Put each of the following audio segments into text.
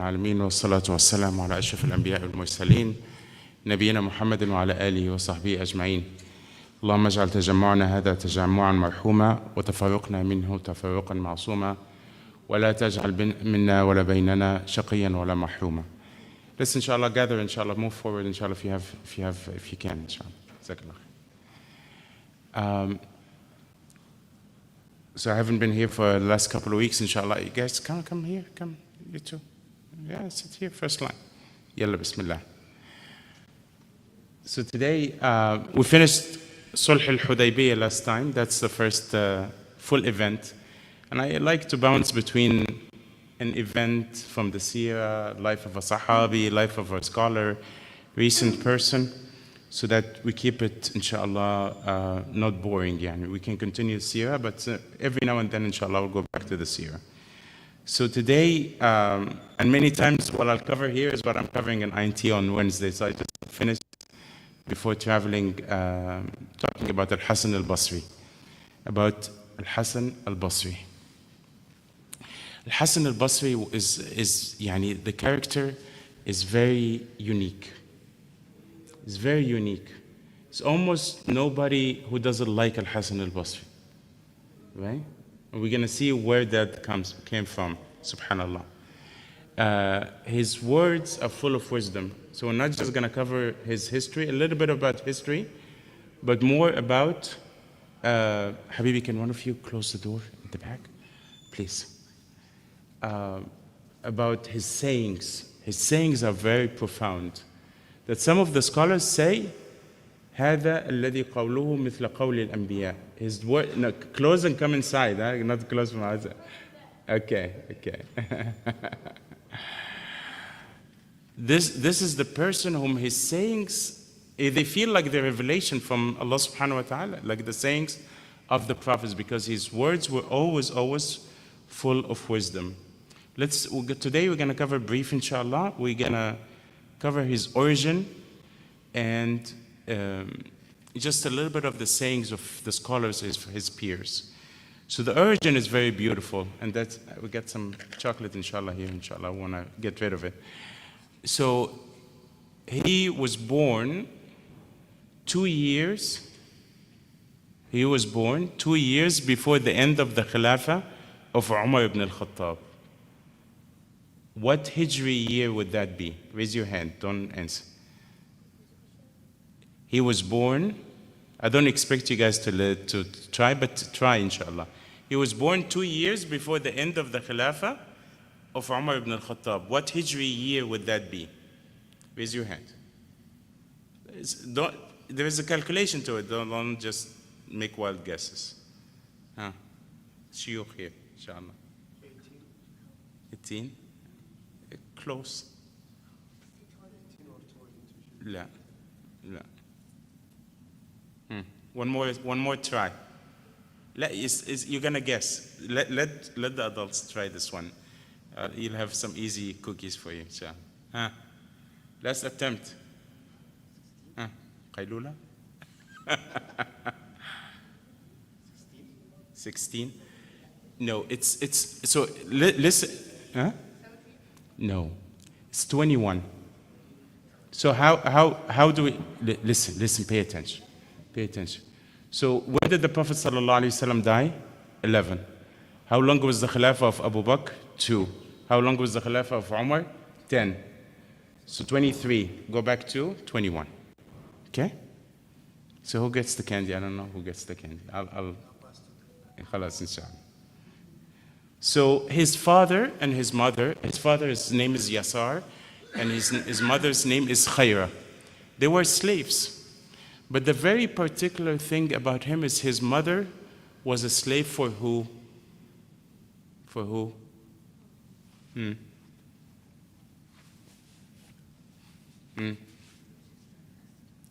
العالمين والصلاة والسلام على أشرف الأنبياء والمرسلين نبينا محمد وعلى آله وصحبه أجمعين. اللهم اجعل تجمعنا هذا تجمعا مرحوما وتفرقنا منه تفرقا معصوما ولا تجعل منا ولا بيننا شقيا ولا محروما. Let's inshallah gather, inshallah move forward, inshallah if you can, inshallah. So I haven't been here for the last couple of weeks, inshallah. You guys come here, come, you too. Yeah, sit here, first line. Yalla bismillah. So today, we finished Sulh al-Hudaybiyah last time. That's the first full event. And I like to bounce between an event from the seerah, life of a sahabi, life of a scholar, recent person, so that we keep it, inshallah, not boring. Yani. We can continue seerah, but every now and then, inshallah, we'll go back to the seerah. So today, and many times what I'll cover here is what I'm covering in INT on Wednesday. So I just finished before traveling, talking about Al-Hasan al-Basri, about Al-Hasan al-Basri. Al-Hasan al-Basri is yani, the character is very unique. It's very unique. It's almost nobody who doesn't like Al-Hasan al-Basri, right? And we're going to see where that came from, subhanallah. His words are full of wisdom. So we're not just going to cover his history, a little bit about history, but more about, Habibi, can one of you close the door at the back? Please. About his sayings. His sayings are very profound. That some of the scholars say, هذا الذي قوله مثل قول الأنبياء. His word, no, close and come inside, huh? Not close from outside. Okay. This is the person whom his sayings, they feel like the revelation from Allah subhanahu wa ta'ala, like the sayings of the prophets, because his words were always full of wisdom. Today we're going to cover brief, inshallah. We're going to cover his origin and just a little bit of the sayings of the scholars, his peers. So the origin is very beautiful, and we got some chocolate, inshallah, here, inshallah. I want to get rid of it. So he was born 2 years before the end of the Khilafah of Umar ibn al-Khattab. What Hijri year would that be? Raise your hand, don't answer. He was born, I don't expect you guys to try, but try, inshallah. He was born 2 years before the end of the Khilafah of Umar ibn al-Khattab. What Hijri year would that be? Raise your hand. There is a calculation to it, don't just make wild guesses. Shuyukh here, inshallah. 18? Close. لا. One more try. You're gonna guess. Let the adults try this one. You'll have some easy cookies for you, inshallah. Last attempt. Qaylula? 16? No, it's so listen. No, it's 21. So how do we listen? Pay attention. So when did the Prophet ﷺ die? 11. How long was the Khilafah of Abu Bakr? 2. How long was the Khilafah of Umar? 10. So 23. Go back to 21. Okay. So who gets the candy? I don't know who gets the candy. I'll khalas inshallah. So his father and his mother, his father's name is Yasar, and his mother's name is Khayra. They were slaves. But the very particular thing about him is his mother was a slave for who? For who?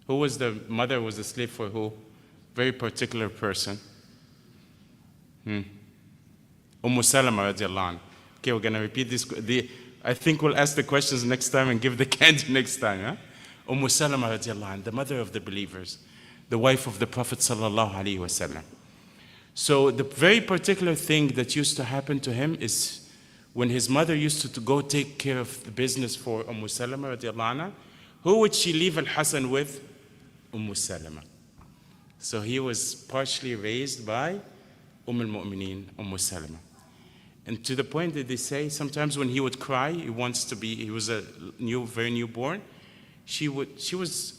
Who was the mother was a slave for who? Very particular person. Salama radiallahu anha. Okay, we're going to repeat this. I think we'll ask the questions next time and give the candy next time. Huh? Salama radiallahu anha, the mother of the believers, the wife of the Prophet sallallahu alaihi wasallam. So the very particular thing that used to happen to him is when his mother used to go take care of the business for Salama radiallahu anha, who would she leave Al-Hasan with? Salama. So he was partially raised by al-Mu'mineen, Salama. And to the point that they say sometimes when he would cry, he was very newborn. She was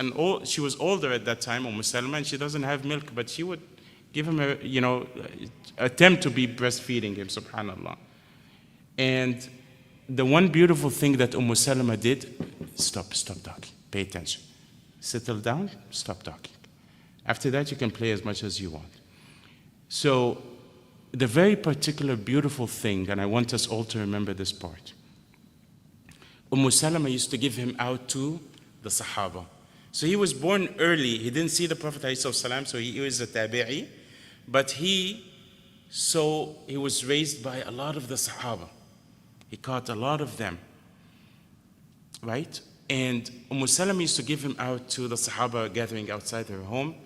older at that time, Salama, and she doesn't have milk, but she would give him attempt to be breastfeeding him, subhanAllah. And the one beautiful thing that Salama did, stop talking, pay attention. Settle down, stop talking. After that, you can play as much as you want. So the very particular beautiful thing, and I want us all to remember this part, Salama used to give him out to the Sahaba. So he was born early. He didn't see the Prophet ﷺ, so he was a tabi'i. But he was raised by a lot of the Sahaba. He caught a lot of them, right? And Salama used to give him out to the Sahaba gathering outside her home.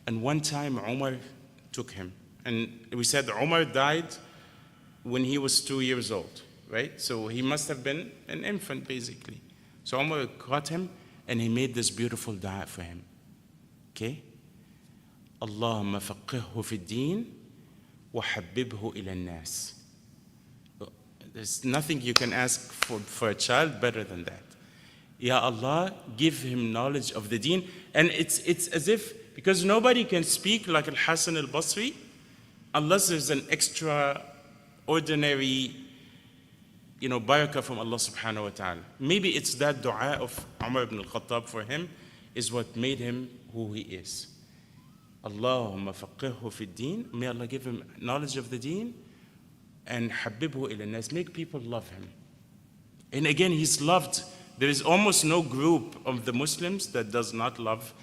And one time Umar took him. And we said Umar died when he was 2 years old, right? So he must have been an infant, basically. So Umar caught him, and he made this beautiful dua for him. Okay? Allahumma faqihhu fi din wa habbibhu ila nas. There's nothing you can ask for a child better than that. Ya Allah, give him knowledge of the deen. And it's as if, because nobody can speak like Al-Hasan al-Basri unless there's an extraordinary, barakah from Allah subhanahu wa ta'ala. Maybe it's that dua of Umar ibn al-Khattab for him is what made him who he is. Allahumma faqihhu fi din. May Allah give him knowledge of the deen and habibhu ila nas. Make people love him. And again, he's loved. There is almost no group of the Muslims that does not love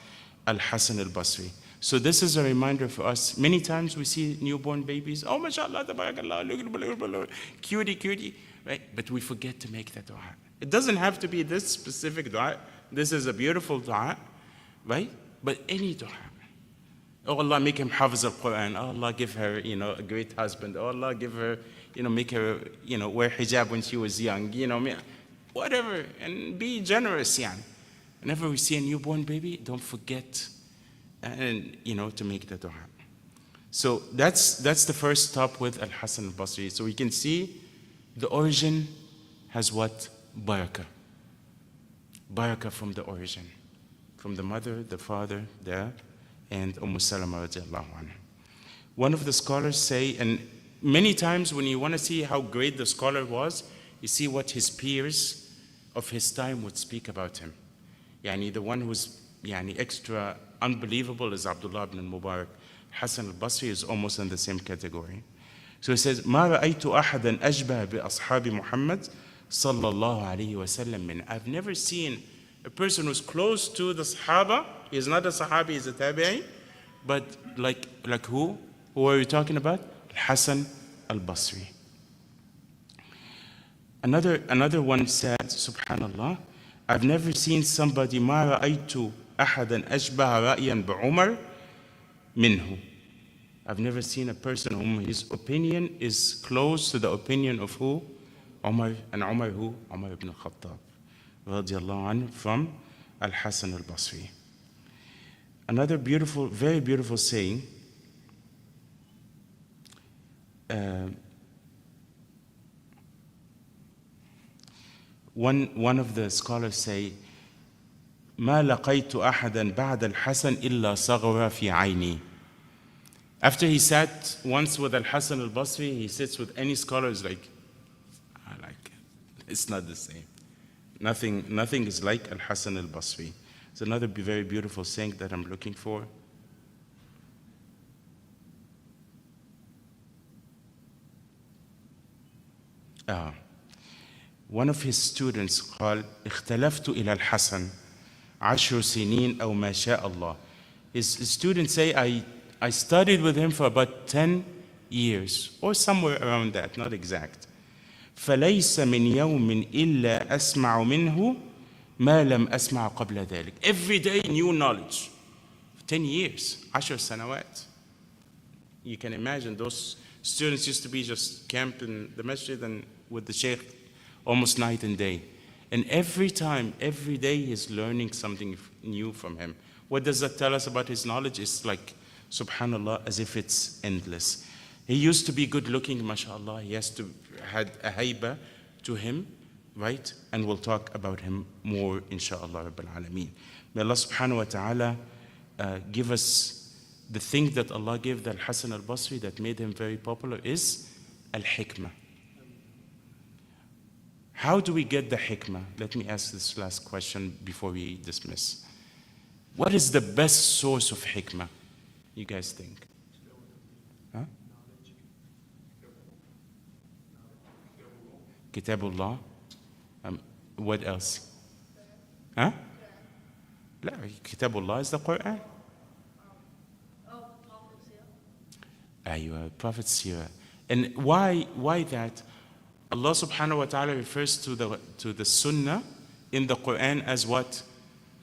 Al-Hasan al-Basri. So this is a reminder for us. Many times we see newborn babies, oh mashallah, tabarakallah, cutie, right? But we forget to make that dua. It doesn't have to be this specific dua. This is a beautiful dua, right? But any dua. Oh Allah, make him hafiz al-Quran. Oh Allah, give her, a great husband. Oh Allah, give her, make her, wear hijab when she was young. Whatever, and be generous, Whenever we see a newborn baby, don't forget, to make the dua. So that's the first stop with Al-Hasan al-Basri. So we can see the origin has what? Barakah. Barakah from the origin. From the mother, the father, and Salama radiallahu anha. One of the scholars say, and many times when you want to see how great the scholar was, you see what his peers of his time would speak about him. The one who's extra unbelievable is Abdullah ibn al-Mubarak. Hasan al-Basri is almost in the same category. So he says, ما رأيت أحدا أشبه بأصحاب محمد صلى الله عليه وسلم من. I've never seen a person who's close to the Sahaba. He's not a Sahabi, he's a Tabi'i. But like who? Who are we talking about? Hasan al-Basri. Another one said, Subhanallah, I've never seen somebody ما رأيت أحدا أشبه رأيا بعمر منه. I've never seen a person whom his opinion is close to the opinion of who? Umar, and Umar who? Umar ibn al-Khattab radiallahu anhu, from Al-Hasan al-Basri. Another beautiful, very beautiful saying, one of the scholars say, ما لقيت أحدا بعد الحسن إلا صغر في عيني. After he sat once with Al-Hasan al-Basri, he sits with any scholar, is like, it's not the same. Nothing is like Al-Hasan al-Basri. It's another very beautiful saying that I'm looking for. One of his students قال اختلفت إلى الحسن 10 سنين أو ما شاء الله. His students say, I studied with him for about 10 years, or somewhere around that, not exact. فليس من يوم إلا أسمع منه ما لم أسمع قبل ذلك. Every day new knowledge. 10 years, 10 سنوات. You can imagine those students used to be just camped in the masjid and with the Shaykh almost night and day. And every time, every day, he's learning something new from him. What does that tell us about his knowledge? It's like, subhanAllah, as if it's endless. He used to be good looking, mashallah. He had a haiba to him, right? And we'll talk about him more, inshaAllah, Rabbil Alameen. May Allah subhanahu wa ta'ala give us the thing that Allah gave the Al-Hasan al-Basri that made him very popular is al-hikmah. How do we get the hikmah? Let me ask this last question before we dismiss. What is the best source of hikmah, you guys think? Huh? Kitabullah. What else? Huh? لا, Kitabullah is the Quran. Aywa, Prophet Sirah. And why that? Allah subhanahu wa ta'ala refers to the sunnah in the Quran as what?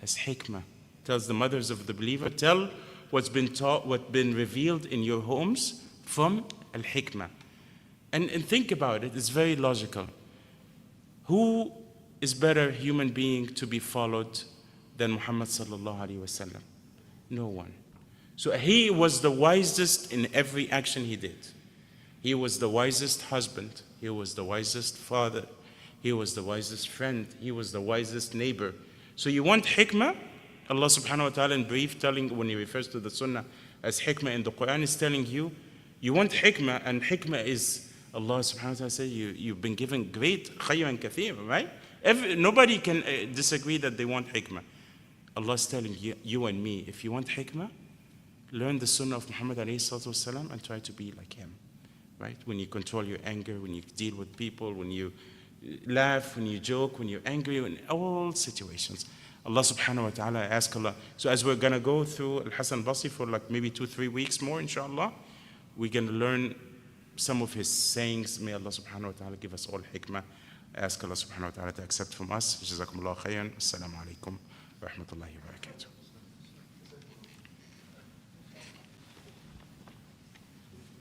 As hikmah. Tells the mothers of the believer, tell what's been taught, what's been revealed in your homes from al-hikmah. And think about it, it's very logical. Who is better human being to be followed than Muhammad sallallahu alaihi wasallam? No one. So he was the wisest in every action he did. He was the wisest husband. He was the wisest father. He was the wisest friend. He was the wisest neighbor. So you want hikmah? Allah subhanahu wa ta'ala in brief telling, when he refers to the sunnah as hikmah in the Quran, is telling you, you want hikmah, and hikmah is, Allah subhanahu wa ta'ala said, you've been given great khayr and kathir, right? Nobody can disagree that they want hikmah. Allah is telling you and me, if you want hikmah, learn the sunnah of Muhammad alayhi salatu wasalam and try to be like him. Right? When you control your anger, when you deal with people, when you laugh, when you joke, when you're angry, in all situations. Allah subhanahu wa ta'ala, ask Allah. So as we're going to go through Al-Hasan Basri for like maybe 2-3 weeks more, inshallah, we're going to learn some of his sayings. May Allah subhanahu wa ta'ala give us all hikmah. Ask Allah subhanahu wa ta'ala to accept from us. Jazakumullah khayran. Assalamu alaikum wa rahmatullahi wa barakatuh.